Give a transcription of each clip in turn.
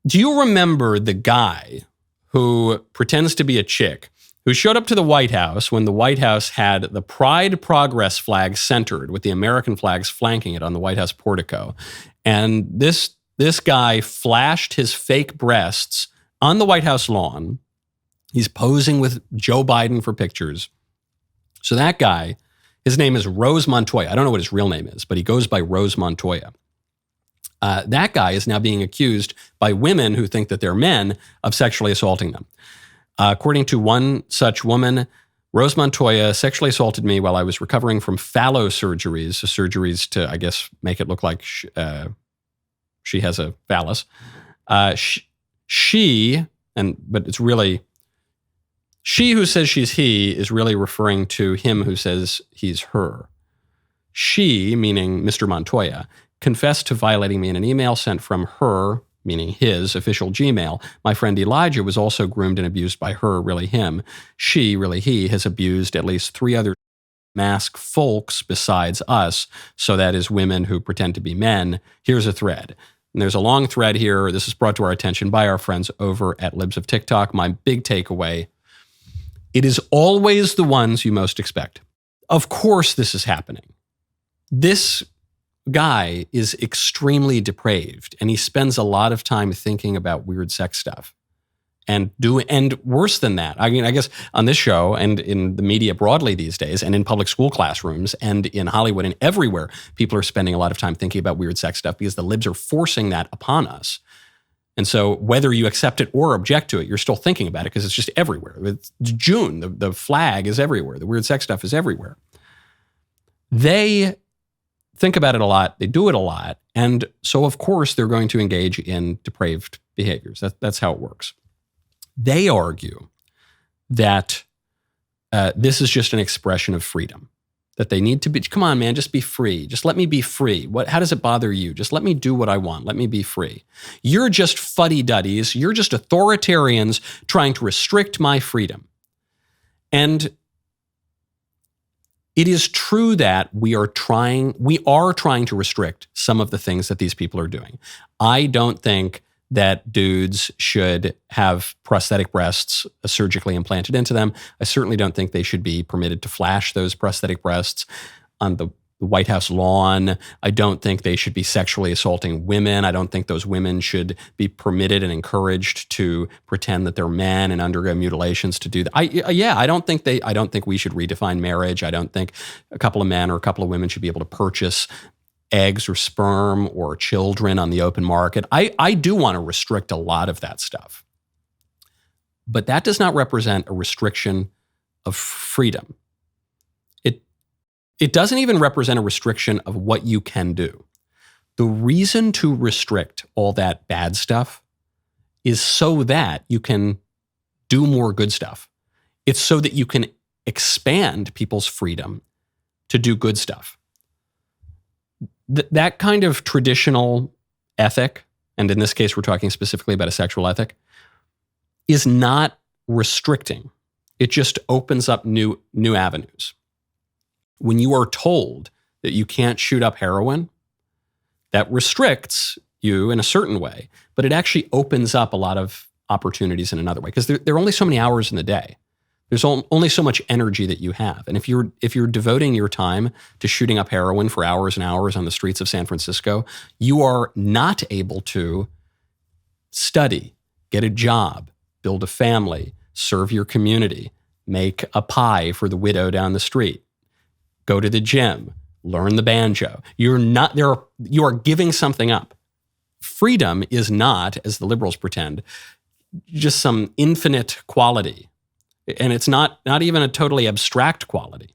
Do you remember the guy who pretends to be a chick who showed up to the White House when the White House had the Pride Progress flag centered with the American flags flanking it on the White House portico? And this guy flashed his fake breasts on the White House lawn. He's posing with Joe Biden for pictures. So that guy, his name is Rose Montoya. I don't know what his real name is, but he goes by Rose Montoya. That guy is now being accused by women who think that they're men of sexually assaulting them. According to one such woman, Rose Montoya sexually assaulted me while I was recovering from surgeries to, I guess, make it look like she has a phallus. But it's really, she who says she's he is really referring to him who says he's her. She, meaning Mr. Montoya, confessed to violating me in an email sent from her, meaning his, official Gmail. My friend Elijah was also groomed and abused by her, really him. She, really he, has abused at least 3 other masked folks besides us, so that is women who pretend to be men. Here's a thread. And there's a long thread here. This is brought to our attention by our friends over at Libs of TikTok. My big takeaway, it is always the ones you most expect. Of course this is happening. This guy is extremely depraved, and he spends a lot of time thinking about weird sex stuff. And worse than that, I mean, I guess on this show and in the media broadly these days, and in public school classrooms and in Hollywood and everywhere, people are spending a lot of time thinking about weird sex stuff because the libs are forcing that upon us. And so whether you accept it or object to it, you're still thinking about it because it's just everywhere. It's June, the flag is everywhere. The weird sex stuff is everywhere. They think about it a lot. They do it a lot. And so, of course, they're going to engage in depraved behaviors. That's how it works. They argue that this is just an expression of freedom, that they need to be, come on, man, just be free. Just let me be free. How does it bother you? Just let me do what I want. Let me be free. You're just fuddy-duddies. You're just authoritarians trying to restrict my freedom. And it is true that we are trying to restrict some of the things that these people are doing. I don't think that dudes should have prosthetic breasts surgically implanted into them. I certainly don't think they should be permitted to flash those prosthetic breasts on the White House lawn. I don't think they should be sexually assaulting women. I don't think those women should be permitted and encouraged to pretend that they're men and undergo mutilations to do that. I don't think we should redefine marriage. I don't think a couple of men or a couple of women should be able to purchase eggs or sperm or children on the open market. I do want to restrict a lot of that stuff. But that does not represent a restriction of freedom. It doesn't even represent a restriction of what you can do. The reason to restrict all that bad stuff is so that you can do more good stuff. It's so that you can expand people's freedom to do good stuff. That kind of traditional ethic, and in this case, we're talking specifically about a sexual ethic, is not restricting. It just opens up new avenues. When you are told that you can't shoot up heroin, that restricts you in a certain way, but it actually opens up a lot of opportunities in another way because there are only so many hours in the day. There's only so much energy that you have. And if you're devoting your time to shooting up heroin for hours and hours on the streets of San Francisco, you are not able to study, get a job, build a family, serve your community, make a pie for the widow down the street, go to the gym, learn the banjo. You are giving something up. Freedom is not, as the liberals pretend, just some infinite quality. And it's not even a totally abstract quality.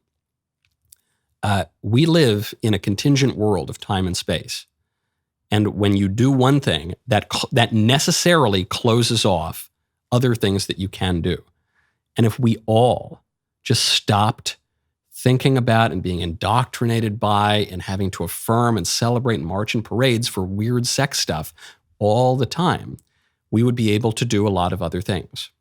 We live in a contingent world of time and space. And when you do one thing, that necessarily closes off other things that you can do. And if we all just stopped thinking about and being indoctrinated by and having to affirm and celebrate and march in parades for weird sex stuff all the time, we would be able to do a lot of other things.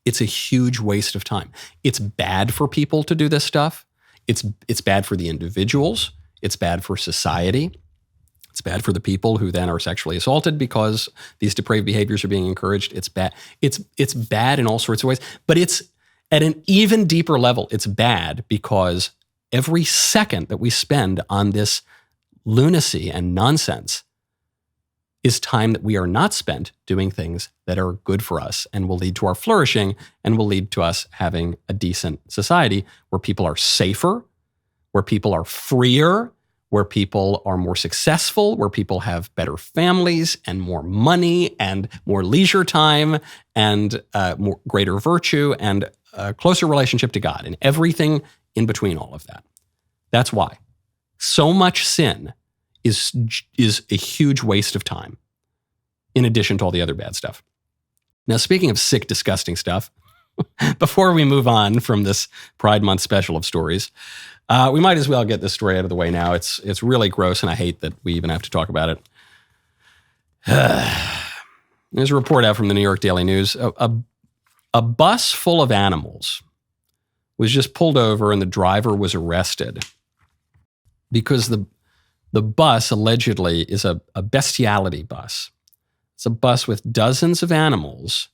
It's a huge waste of time. It's bad for people to do this stuff. It's bad for the individuals. It's bad for society. It's bad for the people who then are sexually assaulted because these depraved behaviors are being encouraged. It's bad. It's bad in all sorts of ways, but it's at an even deeper level. It's bad because every second that we spend on this lunacy and nonsense is time that we are not spent doing things that are good for us and will lead to our flourishing and will lead to us having a decent society where people are safer, where people are freer, where people are more successful, where people have better families and more money and more leisure time and more greater virtue and a closer relationship to God and everything in between all of that. That's why so much sin is a huge waste of time, in addition to all the other bad stuff. Now, speaking of sick, disgusting stuff, before we move on from this Pride Month special of stories, we might as well get this story out of the way now. It's really gross, and I hate that we even have to talk about it. There's a report out from the New York Daily News. A bus full of animals was just pulled over, and the driver was arrested because the bus allegedly is a bestiality bus. It's a bus with dozens of animals,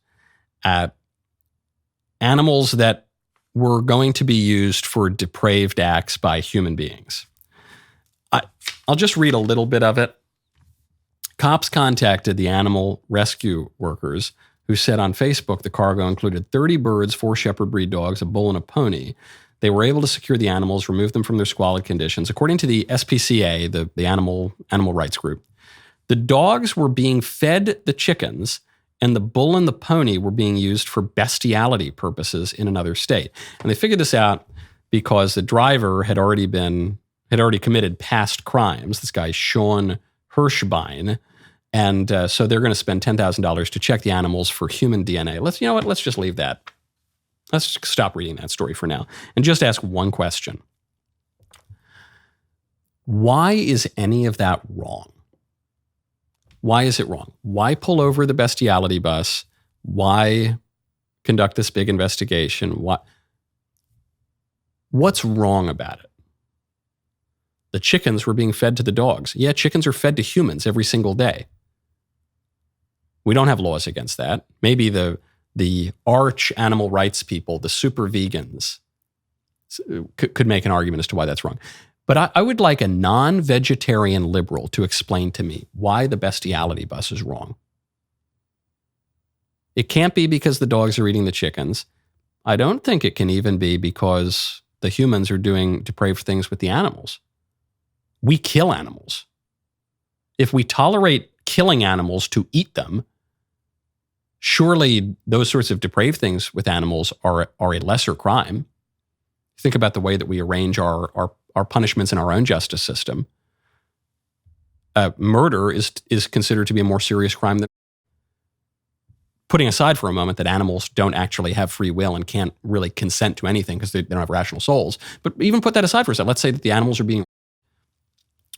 animals that were going to be used for depraved acts by human beings. I'll just read a little bit of it. Cops contacted the animal rescue workers who said on Facebook the cargo included 30 birds, 4 shepherd breed dogs, a bull, and a pony. They were able to secure the animals, remove them from their squalid conditions. According to the SPCA, the animal rights group, the dogs were being fed the chickens, and the bull and the pony were being used for bestiality purposes in another state. And they figured this out because the driver had already committed past crimes. This guy, Sean Hirschbein. And so they're going to spend $10,000 to check the animals for human DNA. Let's just leave that. Let's stop reading that story for now and just ask one question. Why is any of that wrong? Why is it wrong? Why pull over the bestiality bus? Why conduct this big investigation? What's wrong about it? The chickens were being fed to the dogs. Yeah, chickens are fed to humans every single day. We don't have laws against that. Maybe the arch animal rights people, the super vegans, could make an argument as to why that's wrong. But I would like a non-vegetarian liberal to explain to me why the bestiality bus is wrong. It can't be because the dogs are eating the chickens. I don't think it can even be because the humans are doing depraved things with the animals. We kill animals. If we tolerate killing animals to eat them, surely those sorts of depraved things with animals are a lesser crime. Think about the way that we arrange our punishments in our own justice system. Murder is considered to be a more serious crime than, putting aside for a moment that animals don't actually have free will and can't really consent to anything because they don't have rational souls. But even put that aside for a second. Let's say that the animals are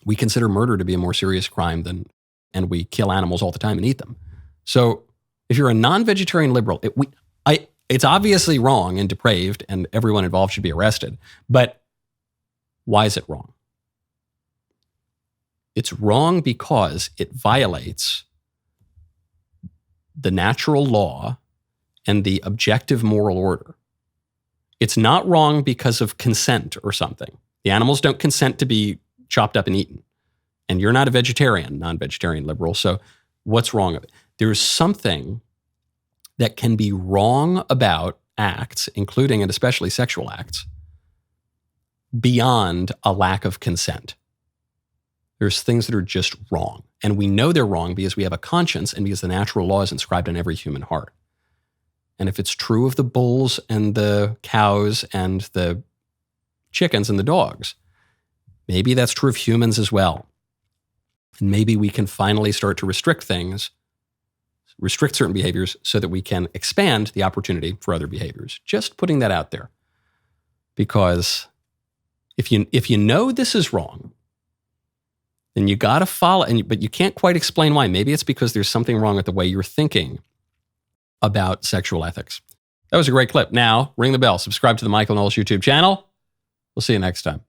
we consider murder to be a more serious crime and we kill animals all the time and eat them. So if you're a non-vegetarian liberal, it's obviously wrong and depraved and everyone involved should be arrested. But why is it wrong? It's wrong because it violates the natural law and the objective moral order. It's not wrong because of consent or something. The animals don't consent to be chopped up and eaten. And you're not a vegetarian, non-vegetarian liberal. So what's wrong with it? There's something that can be wrong about acts, including and especially sexual acts, beyond a lack of consent. There's things that are just wrong. And we know they're wrong because we have a conscience and because the natural law is inscribed in every human heart. And if it's true of the bulls and the cows and the chickens and the dogs, maybe that's true of humans as well. And maybe we can finally start to restrict certain behaviors so that we can expand the opportunity for other behaviors. Just putting that out there. Because if you know this is wrong, then you got to follow, but you can't quite explain why. Maybe it's because there's something wrong with the way you're thinking about sexual ethics. That was a great clip. Now, ring the bell, subscribe to the Michael Knowles YouTube channel. We'll see you next time.